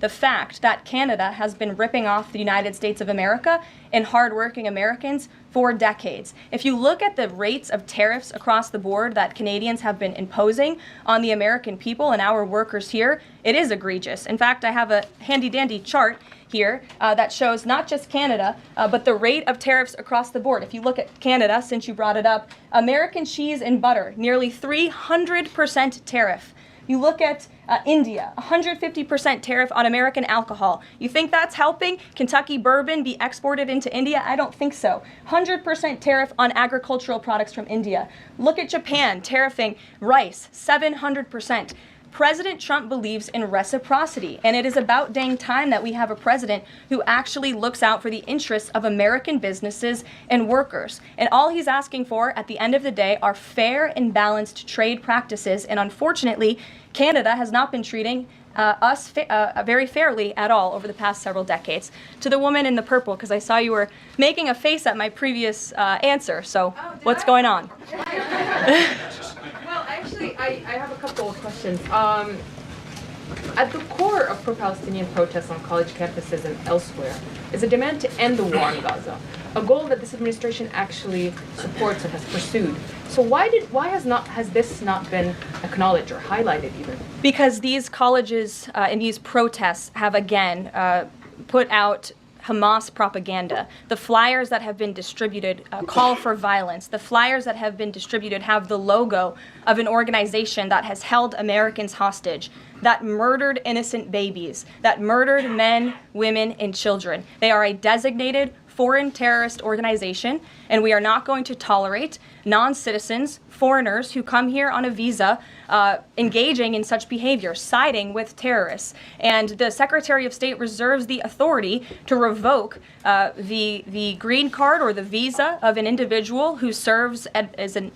the fact that Canada has been ripping off the United States of America and hardworking Americans for decades. If you look at the rates of tariffs across the board that Canadians have been imposing on the American people and our workers here, it is egregious. In fact, I have a handy-dandy chart here that shows not just Canada, but the rate of tariffs across the board. If you look at Canada, since you brought it up, American cheese and butter, nearly 300% tariff. You look at India, 150% tariff on American alcohol. You think that's helping Kentucky bourbon be exported into India? I don't think so. 100% tariff on agricultural products from India. Look at Japan, tariffing rice, 700%. President Trump believes in reciprocity, and it is about dang time that we have a president who actually looks out for the interests of American businesses and workers. And all he's asking for at the end of the day are fair and balanced trade practices, and unfortunately, Canada has not been treating us very fairly at all over the past several decades. To the woman in the purple, because I saw you were making a face at my previous answer, so what's going on? Actually, I have a couple of questions. At the core of pro-Palestinian protests on college campuses and elsewhere is a demand to end the war in Gaza, a goal that this administration actually supports and has pursued. So why has this not been acknowledged or highlighted even? Because these colleges and these protests have again put out Hamas propaganda. The flyers that have been distributed call for violence. The flyers that have been distributed have the logo of an organization that has held Americans hostage, that murdered innocent babies, that murdered men, women, and children. They are a designated foreign terrorist organization, and we are not going to tolerate non-citizens, foreigners who come here on a visa, engaging in such behavior, siding with terrorists. And the Secretary of State reserves the authority to revoke the green card or the visa of an individual who serves as an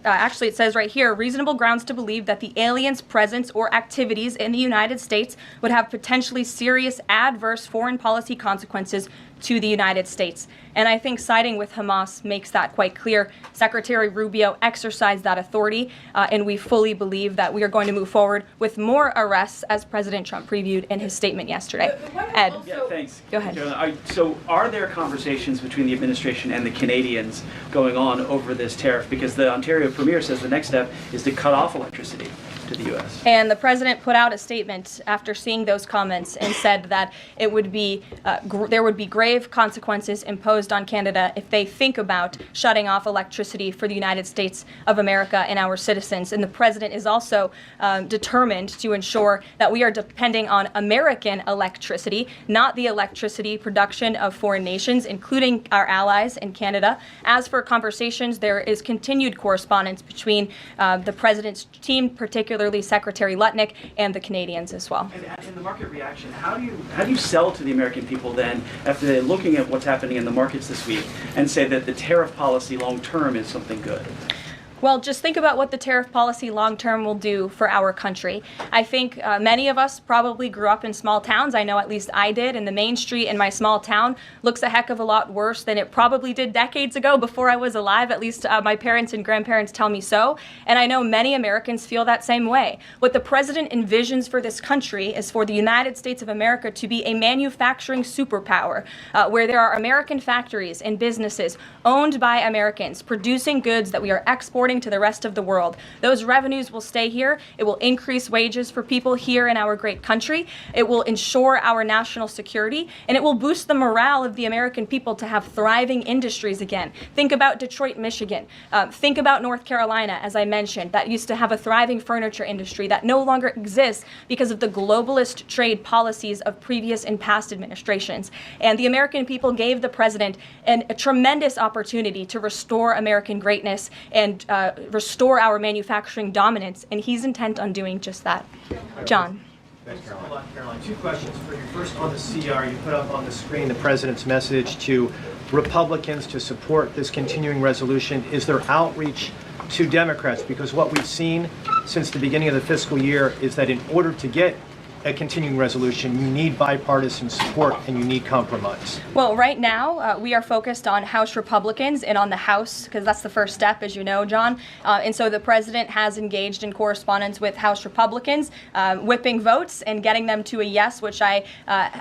actually it says right here, reasonable grounds to believe that the alien's presence or activities in the United States would have potentially serious adverse foreign policy consequences to the United States. And I think siding with Hamas makes that quite clear. Secretary Rubio exercised that authority, and we fully believe that we are going to move forward with more arrests, as President Trump previewed in his statement yesterday. Ed. Yeah, thanks. Go ahead. So are there conversations between the administration and the Canadians going on over this tariff? Because the Ontario Premier says the next step is to cut off electricity to the U.S. And the president put out a statement after seeing those comments and said that it would be there would be grave consequences imposed on Canada if they think about shutting off electricity for the United States of America and our citizens. And the president is also determined to ensure that we are depending on American electricity, not the electricity production of foreign nations, including our allies in Canada. As for conversations, there is continued correspondence between the president's team, particularly Secretary Lutnick, and the Canadians as well. And in the market reaction, how do you sell to the American people then, after they're looking at what's happening in the markets this week, and say that the tariff policy long term is something good? Well, just think about what the tariff policy long-term will do for our country. I think many of us probably grew up in small towns. I know at least I did, and the main street in my small town looks a heck of a lot worse than it probably did decades ago before I was alive. At least my parents and grandparents tell me so. And I know many Americans feel that same way. What the president envisions for this country is for the United States of America to be a manufacturing superpower, where there are American factories and businesses owned by Americans producing goods that we are exporting to the rest of the world. Those revenues will stay here. It will increase wages for people here in our great country. It will ensure our national security, and it will boost the morale of the American people to have thriving industries again. Think about Detroit, Michigan. Think about North Carolina, as I mentioned, that used to have a thriving furniture industry that no longer exists because of the globalist trade policies of previous and past administrations. And the American people gave the president a tremendous opportunity to restore American greatness and restore our manufacturing dominance, and he's intent on doing just that. John. Thanks, Caroline. Two questions for you. First, on the CR, you put up on the screen the president's message to Republicans to support this continuing resolution. Is there outreach to Democrats? Because what we've seen since the beginning of the fiscal year is that in order to get a continuing resolution, you need bipartisan support and you need compromise? Well, right now, we are focused on House Republicans and on the House, because that's the first step, as you know, John. And so the president has engaged in correspondence with House Republicans, whipping votes and getting them to a yes, which I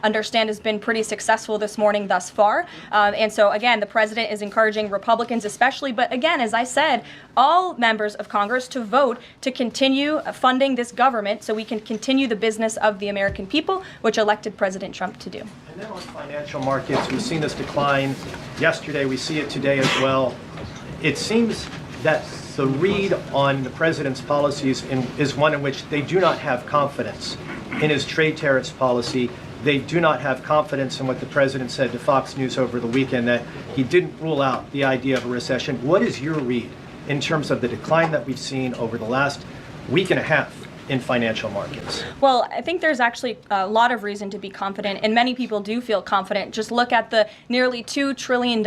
understand has been pretty successful this morning thus far. And so, again, the president is encouraging Republicans especially, but again, as I said, all members of Congress to vote to continue funding this government so we can continue the business of the American people, which elected President Trump to do. And then on financial markets, we've seen this decline yesterday, we see it today as well. It seems that the read on the president's policies is one in which they do not have confidence in his trade tariffs policy. They do not have confidence in what the president said to Fox News over the weekend, that he didn't rule out the idea of a recession. What is your read in terms of the decline that we've seen over the last week and a half in financial markets? Well, I think there's actually a lot of reason to be confident, and many people do feel confident. Just look at the nearly $2 trillion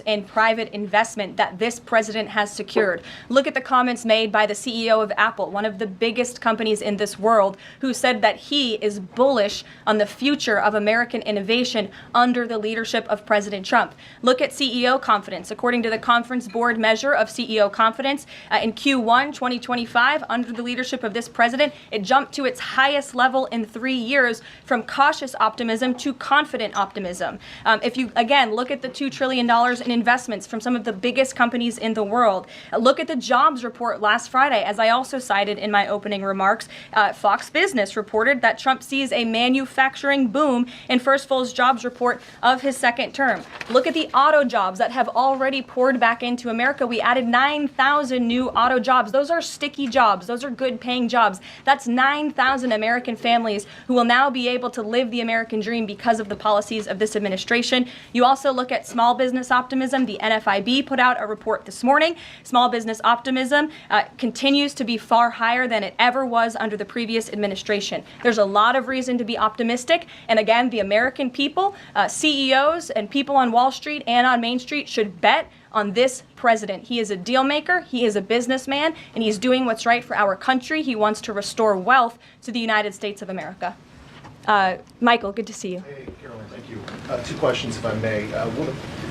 in private investment that this president has secured. Look at the comments made by the CEO of Apple, one of the biggest companies in this world, who said that he is bullish on the future of American innovation under the leadership of President Trump. Look at CEO confidence. According to the Conference Board measure of CEO confidence, in Q1 2025, under the leadership of this president, it jumped to its highest level in 3 years, from cautious optimism to confident optimism. If you, again, look at the $2 trillion in investments from some of the biggest companies in the world. Look at the jobs report last Friday, as I also cited in my opening remarks. Fox Business reported that Trump sees a manufacturing boom in first full jobs report of his second term. Look at the auto jobs that have already poured back into America. We added 9,000 new auto jobs. Those are sticky jobs. Those are good paying jobs. That's 9,000 American families who will now be able to live the American dream because of the policies of this administration. You also look at small business optimism. The NFIB put out a report this morning. Small business optimism continues to be far higher than it ever was under the previous administration. There's a lot of reason to be optimistic. And again, the American people, CEOs and people on Wall Street and on Main Street should bet on this president. He is a deal maker, he is a businessman, and he's doing what's right for our country. He wants to restore wealth to the United States of America. Michael, good to see you. Hey, Carolyn, thank you. 2 questions, if I may.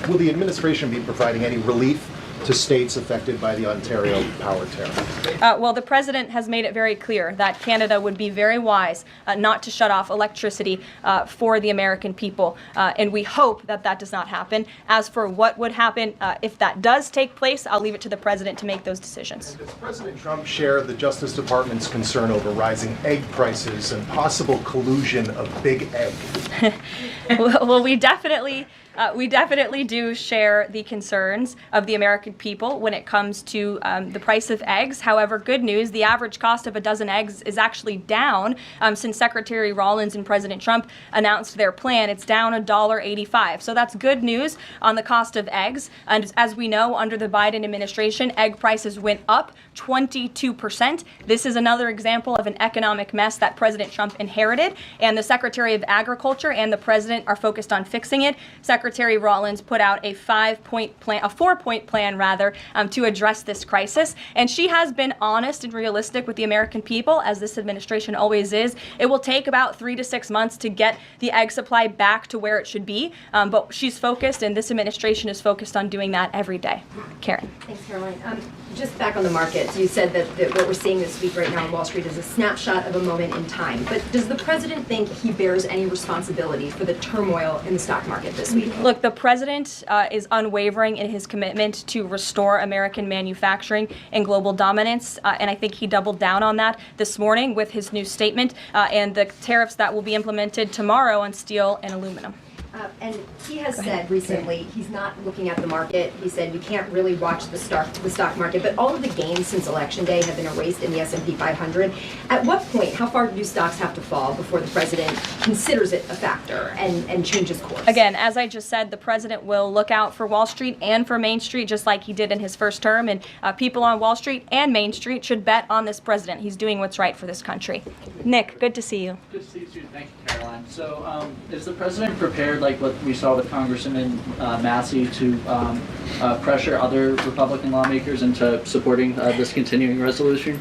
Will the administration be providing any relief to states affected by the Ontario power tariff? Well, the president has made it very clear that Canada would be very wise not to shut off electricity for the American people, and we hope that that does not happen. As for what would happen if that does take place, I'll leave it to the president to make those decisions. And does President Trump share the Justice Department's concern over rising egg prices and possible collusion of big egg? Well, we definitely do share the concerns of the American people when it comes to the price of eggs. However, good news, the average cost of a dozen eggs is actually down since Secretary Rollins and President Trump announced their plan. It's down $1.85. So that's good news on the cost of eggs. And as we know, under the Biden administration, egg prices went up 22%. This is another example of an economic mess that President Trump inherited, and the Secretary of Agriculture and the president are focused on fixing it. Secretary Rollins put out a 4-point plan rather, to address this crisis. And she has been honest and realistic with the American people, as this administration always is. It will take about 3 to 6 months to get the egg supply back to where it should be. But she's focused, and this administration is focused on doing that every day. Karen. Thanks, Caroline. Just back on the markets, you said that what we're seeing this week right now on Wall Street is a snapshot of a moment in time. But does the president think he bears any responsibility for the turmoil in the stock market this week? Look, the president is unwavering in his commitment to restore American manufacturing and global dominance, and I think he doubled down on that this morning with his new statement and the tariffs that will be implemented tomorrow on steel and aluminum. And he has said recently he's not looking at the market. He said you can't really watch the stock market, but all of the gains since Election Day have been erased in the S&P 500. At what point, how far do stocks have to fall before the president considers it a factor and changes course? Again, as I just said, the president will look out for Wall Street and for Main Street, just like he did in his first term, and people on Wall Street and Main Street should bet on this president. He's doing what's right for this country. Nick, good to see you. Good to see you too. Thank you, Caroline. So is the president prepared, like what we saw with Congressman Massey, to pressure other Republican lawmakers into supporting this continuing resolution?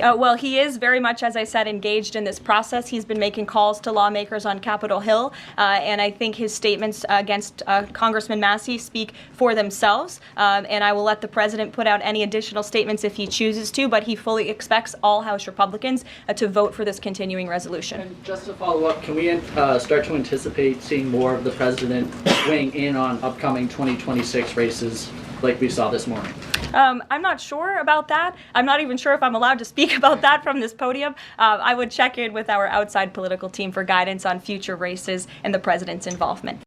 Well, he is very much, as I said, engaged in this process. He's been making calls to lawmakers on Capitol Hill, and I think his statements against Congressman Massey speak for themselves. And I will let the president put out any additional statements if he chooses to, but he fully expects all House Republicans to vote for this continuing resolution. And just to follow up, can we start to anticipate seeing more of the president weighing in on upcoming 2026 races like we saw this morning? I'm not sure about that. I'm not even sure if I'm allowed to speak about that from this podium. I would check in with our outside political team for guidance on future races and the president's involvement.